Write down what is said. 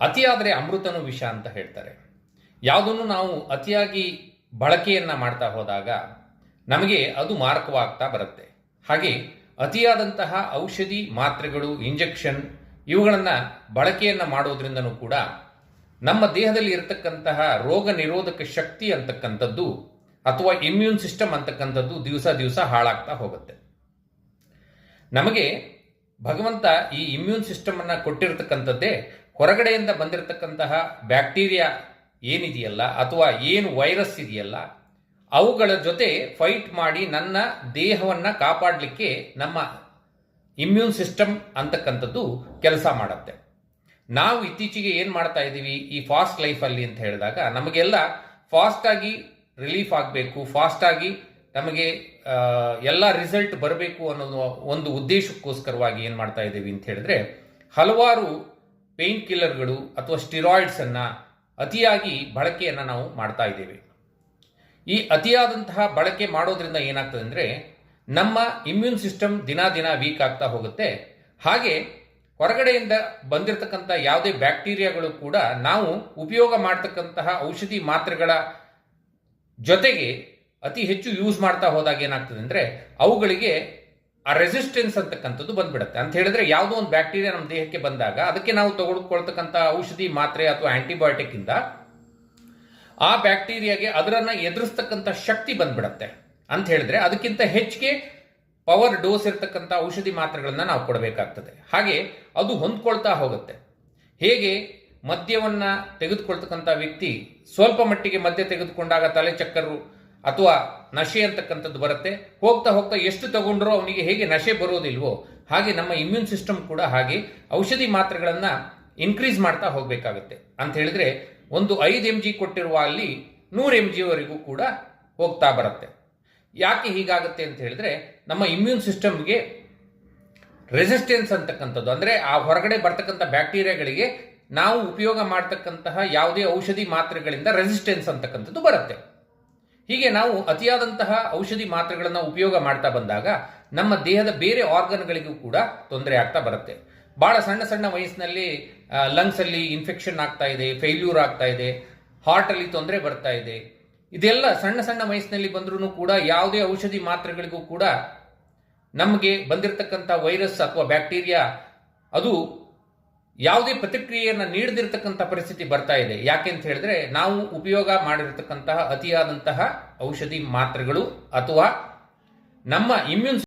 ಅತಿಯಾದರೆ ಅಮೃತನು ವಿಷ ಅಂತ ಹೇಳ್ತಾರೆ. ಯಾವುದನ್ನು ನಾವು ಅತಿಯಾಗಿ ಬಳಕೆಯನ್ನ ಮಾಡ್ತಾ ಹೋದಾಗ ನಮಗೆ ಅದು ಮಾರಕವಾಗ್ತಾ ಬರುತ್ತೆ. ಹಾಗೆ ಅತಿಯಾದಂತಹ ಔಷಧಿ, ಮಾತ್ರೆಗಳು, ಇಂಜೆಕ್ಷನ್ ಇವುಗಳನ್ನು ಬಳಕೆಯನ್ನ ಮಾಡೋದ್ರಿಂದನೂ ಕೂಡ ನಮ್ಮ ದೇಹದಲ್ಲಿ ಇರತಕ್ಕಂತಹ ರೋಗ ನಿರೋಧಕ ಶಕ್ತಿ ಅಂತಕ್ಕಂಥದ್ದು ಅಥವಾ ಇಮ್ಯೂನ್ ಸಿಸ್ಟಮ್ ಅಂತಕ್ಕಂಥದ್ದು ದಿವಸ ದಿವಸ ಹಾಳಾಗ್ತಾ ಹೋಗುತ್ತೆ. ನಮಗೆ ಭಗವಂತ ಈ ಇಮ್ಯೂನ್ ಸಿಸ್ಟಮ್ ಅನ್ನ ಕೊಟ್ಟಿರತಕ್ಕಂಥದ್ದೇ ಹೊರಗಡೆಯಿಂದ ಬಂದಿರತಕ್ಕಂತಹ ಬ್ಯಾಕ್ಟೀರಿಯಾ ಏನಿದೆಯಲ್ಲ ಅಥವಾ ಏನು ವೈರಸ್ ಇದೆಯಲ್ಲ ಅವುಗಳ ಜೊತೆ ಫೈಟ್ ಮಾಡಿ ನನ್ನ ದೇಹವನ್ನು ಕಾಪಾಡಲಿಕ್ಕೆ ನಮ್ಮ ಇಮ್ಯೂನ್ ಸಿಸ್ಟಮ್ ಅಂತಕ್ಕಂಥದ್ದು ಕೆಲಸ ಮಾಡುತ್ತೆ. ನಾವು ಇತ್ತೀಚೆಗೆ ಏನು ಮಾಡ್ತಾ ಇದ್ದೀವಿ ಈ ಫಾಸ್ಟ್ ಲೈಫಲ್ಲಿ ಅಂತ ಹೇಳಿದಾಗ ನಮಗೆಲ್ಲ ಫಾಸ್ಟಾಗಿ ರಿಲೀಫ್ ಆಗಬೇಕು, ಫಾಸ್ಟಾಗಿ ನಮಗೆ ಎಲ್ಲ ರಿಸಲ್ಟ್ ಬರಬೇಕು ಅನ್ನೋದು ಒಂದು ಉದ್ದೇಶಕ್ಕೋಸ್ಕರವಾಗಿ ಏನು ಮಾಡ್ತಾ ಇದ್ದೀವಿ ಅಂತ ಹೇಳಿದ್ರೆ ಹಲವಾರು ಪೇನ್ ಕಿಲ್ಲರ್ಗಳು ಅಥವಾ ಸ್ಟಿರಾಯ್ಡ್ಸನ್ನು ಅತಿಯಾಗಿ ಬಳಕೆಯನ್ನು ನಾವು ಮಾಡ್ತಾ ಇದ್ದೇವೆ. ಈ ಅತಿಯಾದಂತಹ ಬಳಕೆ ಮಾಡೋದ್ರಿಂದ ಏನಾಗ್ತದೆ ಅಂದರೆ ನಮ್ಮ ಇಮ್ಯೂನ್ ಸಿಸ್ಟಮ್ ದಿನ ದಿನ ವೀಕ್ ಆಗ್ತಾ ಹೋಗುತ್ತೆ. ಹಾಗೆ ಹೊರಗಡೆಯಿಂದ ಬಂದಿರತಕ್ಕಂಥ ಯಾವುದೇ ಬ್ಯಾಕ್ಟೀರಿಯಾಗಳು ಕೂಡ ನಾವು ಉಪಯೋಗ ಮಾಡ್ತಕ್ಕಂತಹ ಔಷಧಿ ಮಾತ್ರೆಗಳ ಜೊತೆಗೆ ಅತಿ ಹೆಚ್ಚು ಯೂಸ್ ಮಾಡ್ತಾ ಹೋದಾಗ ಏನಾಗ್ತದೆ ಅಂದರೆ ಅವುಗಳಿಗೆ ಆ ರೆಸಿಸ್ಟೆನ್ಸ್ ಅಂತಕ್ಕಂಥದ್ದು ಬಂದ್ಬಿಡುತ್ತೆ. ಅಂತ ಹೇಳಿದ್ರೆ ಯಾವುದೋ ಒಂದು ಬ್ಯಾಕ್ಟೀರಿಯಾ ನಮ್ಮ ದೇಹಕ್ಕೆ ಬಂದಾಗ ಅದಕ್ಕೆ ನಾವು ತೆಗೆದುಕೊಳ್ತಕ್ಕಂಥ ಔಷಧಿ ಮಾತ್ರೆ ಅಥವಾ ಆಂಟಿಬಯೋಟಿಕ್ ಇಂದ ಆ ಬ್ಯಾಕ್ಟೀರಿಯಾಗೆ ಅದರನ್ನ ಎದುರಿಸ್ತಕ್ಕಂಥ ಶಕ್ತಿ ಬಂದ್ಬಿಡತ್ತೆ. ಅಂತ ಹೇಳಿದ್ರೆ ಅದಕ್ಕಿಂತ ಹೆಚ್ಚಿಗೆ ಪವರ್ ಡೋಸ್ ಇರತಕ್ಕಂಥ ಔಷಧಿ ಮಾತ್ರೆಗಳನ್ನ ನಾವು ಕೊಡಬೇಕಾಗ್ತದೆ. ಹಾಗೆ ಅದು ಹೊಂದ್ಕೊಳ್ತಾ ಹೋಗುತ್ತೆ. ಹೇಗೆ ಮದ್ಯವನ್ನ ತೆಗೆದುಕೊಳ್ತಕ್ಕಂಥ ವ್ಯಕ್ತಿ ಸ್ವಲ್ಪ ಮಟ್ಟಿಗೆ ಮದ್ಯ ತೆಗೆದುಕೊಂಡಾಗ ತಲೆ ಚಕ್ಕರು ಅಥವಾ ನಶೆ ಅಂತಕ್ಕಂಥದ್ದು ಬರುತ್ತೆ, ಹೋಗ್ತಾ ಹೋಗ್ತಾ ಎಷ್ಟು ತಗೊಂಡ್ರೂ ಅವನಿಗೆ ಹೇಗೆ ನಶೆ ಬರೋದಿಲ್ವೋ ಹಾಗೆ ನಮ್ಮ ಇಮ್ಯೂನ್ ಸಿಸ್ಟಮ್ ಕೂಡ ಹಾಗೆ ಔಷಧಿ ಮಾತ್ರೆಗಳನ್ನ ಇನ್ಕ್ರೀಸ್ ಮಾಡ್ತಾ ಹೋಗ್ಬೇಕಾಗತ್ತೆ. ಅಂತ ಹೇಳಿದ್ರೆ ಒಂದು 5 mg ಕೊಟ್ಟಿರುವ ಅಲ್ಲಿ 100 mg ವರೆಗೂ ಕೂಡ ಹೋಗ್ತಾ ಬರುತ್ತೆ. ಯಾಕೆ ಹೀಗಾಗುತ್ತೆ ಅಂತ ಹೇಳಿದ್ರೆ ನಮ್ಮ ಇಮ್ಯೂನ್ ಸಿಸ್ಟಮ್ಗೆ ರೆಸಿಸ್ಟೆನ್ಸ್ ಅಂತಕ್ಕಂಥದ್ದು ಅಂದ್ರೆ ಆ ಹೊರಗಡೆ ಬರ್ತಕ್ಕಂಥ ಬ್ಯಾಕ್ಟೀರಿಯಾಗಳಿಗೆ ನಾವು ಉಪಯೋಗ ಮಾಡ್ತಕ್ಕಂತಹ ಯಾವುದೇ ಔಷಧಿ ಮಾತ್ರೆಗಳಿಂದ ರೆಸಿಸ್ಟೆನ್ಸ್ ಅಂತಕ್ಕಂಥದ್ದು ಬರುತ್ತೆ. ಹೀಗೆ ನಾವು ಅತಿಯಾದಂತಹ ಔಷಧಿ ಮಾತ್ರೆಗಳನ್ನು ಉಪಯೋಗ ಮಾಡ್ತಾ ಬಂದಾಗ ನಮ್ಮ ದೇಹದ ಬೇರೆ ಆರ್ಗನ್ಗಳಿಗೂ ಕೂಡ ತೊಂದರೆ ಆಗ್ತಾ ಬರುತ್ತೆ. ಬಹಳ ಸಣ್ಣ ಸಣ್ಣ ವಯಸ್ಸಿನಲ್ಲಿ ಲಂಗ್ಸ್ ಅಲ್ಲಿ ಇನ್ಫೆಕ್ಷನ್ ಆಗ್ತಾ ಇದೆ, ಫೇಲ್ಯೂರ್ ಆಗ್ತಾ ಇದೆ, ಹಾರ್ಟ್ ಅಲ್ಲಿ ತೊಂದರೆ ಬರ್ತಾ ಇದೆ. ಇದೆಲ್ಲ ಸಣ್ಣ ಸಣ್ಣ ವಯಸ್ಸಿನಲ್ಲಿ ಬಂದ್ರೂ ಕೂಡ ಯಾವುದೇ ಔಷಧಿ ಮಾತ್ರೆಗಳಿಗೂ ಕೂಡ ನಮಗೆ ಬಂದಿರತಕ್ಕಂಥ ವೈರಸ್ ಅಥವಾ ಬ್ಯಾಕ್ಟೀರಿಯಾ ಅದು ಯಾವುದೇ ಪ್ರತಿಕ್ರಿಯೆಯನ್ನು ನೀಡದಿರತಕ್ಕಂಥ ಪರಿಸ್ಥಿತಿ ಬರ್ತಾ ಇದೆ. ಯಾಕೆ ಅಂತ ಹೇಳಿದ್ರೆ ನಾವು ಉಪಯೋಗ ಮಾಡಿರತಕ್ಕಂತಹ ಅತಿಯಾದಂತಹ ಔಷಧಿ ಮಾತ್ರೆಗಳು ಅಥವಾ ನಮ್ಮ ಇಮ್ಯೂನ್